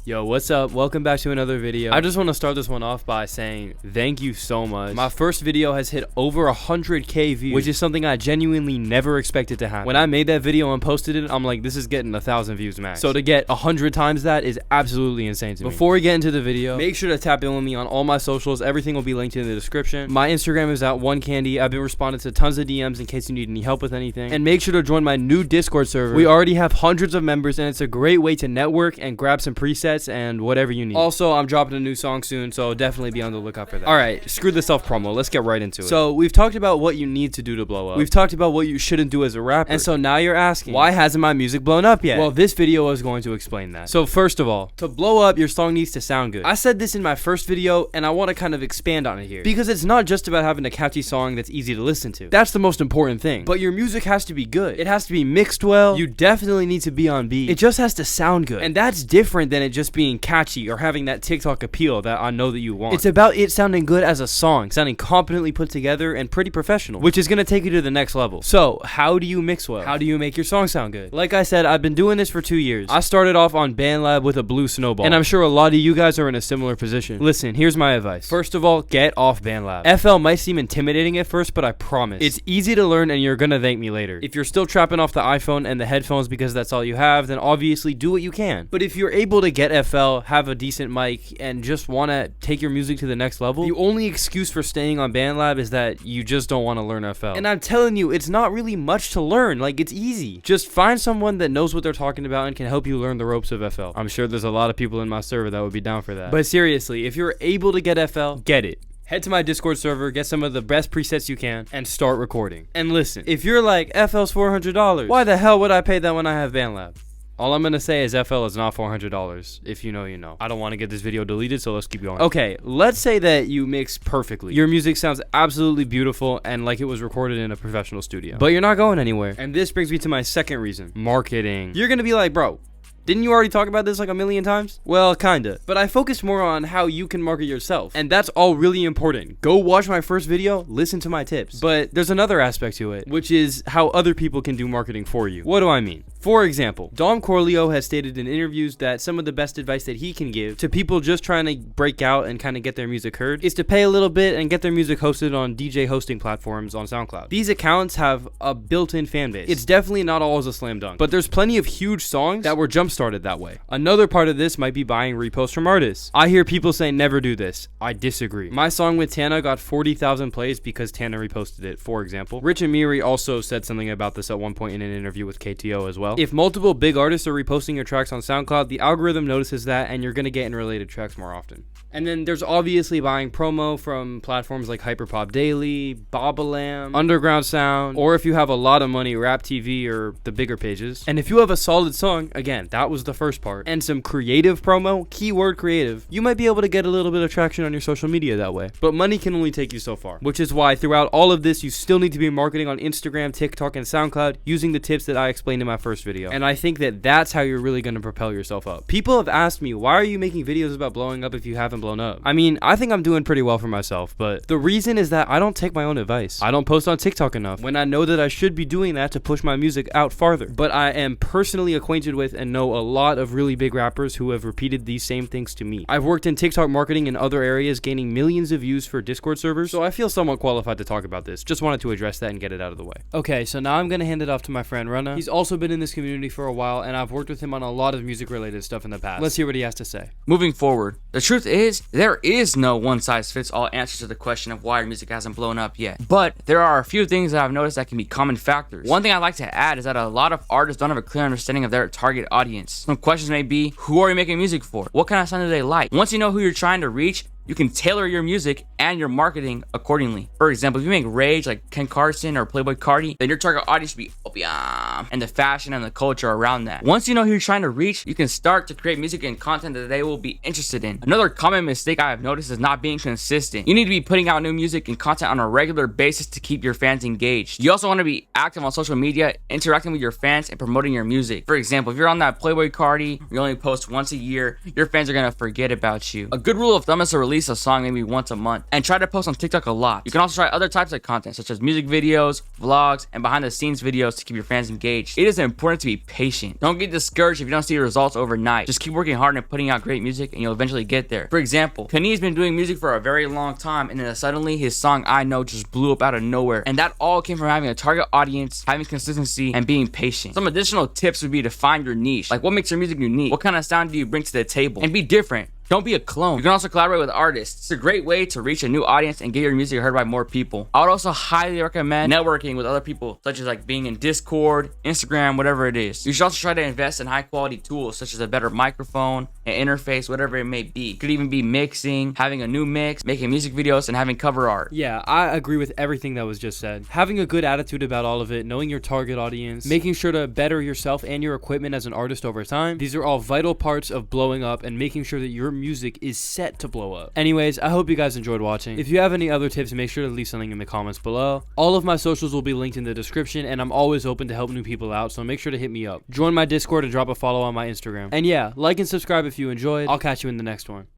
Yo, what's up? Welcome back to another video. I just want to start this one off by saying thank you so much. My first video has hit over 100k views, which is something I genuinely never expected to happen. When I made that video and posted it, I'm like, this is getting 1,000 views max. So to get 100 times that is absolutely insane to me. Before we get into the video, make sure to tap in with me on all my socials. Everything will be linked in the description. My Instagram is at @1candy. I've been responding to tons of DMs in case you need any help with anything. And make sure to join my new Discord server. We already have hundreds of members, and it's a great way to network and grab some presets and whatever you need. Also, I'm dropping a new song soon, so definitely be on the lookout for that. Alright, screw the self-promo. Let's get right into it. So, we've talked about what you need to do to blow up. We've talked about what you shouldn't do as a rapper. And so now you're asking, why hasn't my music blown up yet? Well, this video is going to explain that. So first of all, to blow up, your song needs to sound good. I said this in my first video, and I want to kind of expand on it here. Because it's not just about having a catchy song that's easy to listen to. That's the most important thing. But your music has to be good. It has to be mixed well. You definitely need to be on beat. It just has to sound good. And that's different than it just being catchy or having that TikTok appeal that I know that you want. It's about it sounding good as a song, sounding competently put together and pretty professional, which is going to take you to the next level. So, how do you mix well? How do you make your song sound good? Like I said, I've been doing this for 2 years. I started off on BandLab with a blue snowball, and I'm sure a lot of you guys are in a similar position. Listen, here's my advice. First of all, get off BandLab. FL might seem intimidating at first, but I promise, it's easy to learn and you're going to thank me later. If you're still trapping off the iPhone and the headphones because that's all you have, then obviously do what you can. But if you're able to get FL, have a decent mic, and just want to take your music to the next level, the only excuse for staying on BandLab is that you just don't want to learn FL. And I'm telling you, it's not really much to learn. Like, it's easy. Just find someone that knows what they're talking about and can help you learn the ropes of FL. I'm sure there's a lot of people in my server that would be down for that. But seriously, if you're able to get FL, get it. Head to my Discord server, get some of the best presets you can, and start recording. And listen, if you're like, FL's $400, why the hell would I pay that when I have BandLab? All I'm going to say is FL is not $400. If you know, you know. I don't want to get this video deleted, so let's keep going. Okay, let's say that you mix perfectly. Your music sounds absolutely beautiful and like it was recorded in a professional studio. But you're not going anywhere. And this brings me to my second reason. Marketing. You're going to be like, bro, didn't you already talk about this like a million times? Well, kinda. But I focus more on how you can market yourself. And that's all really important. Go watch my first video, listen to my tips. But there's another aspect to it, which is how other people can do marketing for you. What do I mean? For example, Dom Corleo has stated in interviews that some of the best advice that he can give to people just trying to break out and kind of get their music heard is to pay a little bit and get their music hosted on DJ hosting platforms on SoundCloud. These accounts have a built-in fan base. It's definitely not always a slam dunk, but there's plenty of huge songs that were jump-started that way. Another part of this might be buying reposts from artists. I hear people say never do this. I disagree. My song with Tana got 40,000 plays because Tana reposted it, for example. Rich Amiri also said something about this at one point in an interview with KTO as well. If multiple big artists are reposting your tracks on SoundCloud, the algorithm notices that and you're going to get in related tracks more often. And then there's obviously buying promo from platforms like Hyperpop Daily, Bobalam, Underground Sound, or if you have a lot of money, Rap TV or the bigger pages. And if you have a solid song, again, that was the first part, and some creative promo, keyword creative, you might be able to get a little bit of traction on your social media that way. But money can only take you so far, which is why throughout all of this, you still need to be marketing on Instagram, TikTok, and SoundCloud using the tips that I explained in my first video. And I think that that's how you're really going to propel yourself up. People have asked me, why are you making videos about blowing up if you haven't blown up? I mean, I think I'm doing pretty well for myself, but the reason is that I don't take my own advice. I don't post on TikTok enough when I know that I should be doing that to push my music out farther. But I am personally acquainted with and know a lot of really big rappers who have repeated these same things to me. I've worked in TikTok marketing in other areas, gaining millions of views for Discord servers, so I feel somewhat qualified to talk about this. Just wanted to address that and get it out of the way. Okay, so now I'm going to hand it off to my friend Rana. He's also been in this community for a while, and I've worked with him on a lot of music related stuff in the past. Let's hear what he has to say. Moving forward, the truth is, there is no one-size-fits-all answer to the question of why your music hasn't blown up yet. But there are a few things that I've noticed that can be common factors. One thing I'd like to add is that a lot of artists don't have a clear understanding of their target audience. Some questions may be, who are you making music for? What kind of sound do they like? Once you know who you're trying to reach, you can tailor your music and your marketing accordingly. For example, if you make rage like Ken Carson or Playboy Cardi, then your target audience should be opium and the fashion and the culture around that. Once you know who you're trying to reach, you can start to create music and content that they will be interested in. Another common mistake I have noticed is not being consistent. You need to be putting out new music and content on a regular basis to keep your fans engaged. You also want to be active on social media, interacting with your fans and promoting your music. For example, if you're on that Playboy Cardi, you only post once a year, your fans are going to forget about you. A good rule of thumb is to release release a song maybe once a month, and try to post on TikTok a lot. You can also try other types of content such as music videos, vlogs, and behind the scenes videos to keep your fans engaged. It is important to be patient. Don't get discouraged if you don't see results overnight. Just keep working hard and putting out great music and you'll eventually get there. For example, Kenny's been doing music for a very long time, and then suddenly his song I Know just blew up out of nowhere. And that all came from having a target audience, having consistency, and being patient. Some additional tips would be to find your niche. Like, what makes your music unique? What kind of sound do you bring to the table? And be different. Don't be a clone. You can also collaborate with artists. It's a great way to reach a new audience and get your music heard by more people. I would also highly recommend networking with other people, such as like being in Discord, Instagram, whatever it is. You should also try to invest in high quality tools such as a better microphone, an interface, whatever it may be. It could even be mixing, having a new mix, making music videos, and having cover art. Yeah, I agree with everything that was just said. Having a good attitude about all of it, knowing your target audience, making sure to better yourself and your equipment as an artist over time, these are all vital parts of blowing up and making sure that your music is set to blow up. Anyways, I hope you guys enjoyed watching. If you have any other tips, make sure to leave something in the comments below. All of my socials will be linked in the description, and I'm always open to help new people out, so make sure to hit me up. Join my Discord and drop a follow on my Instagram. And yeah, like and subscribe if you enjoyed. I'll catch you in the next one.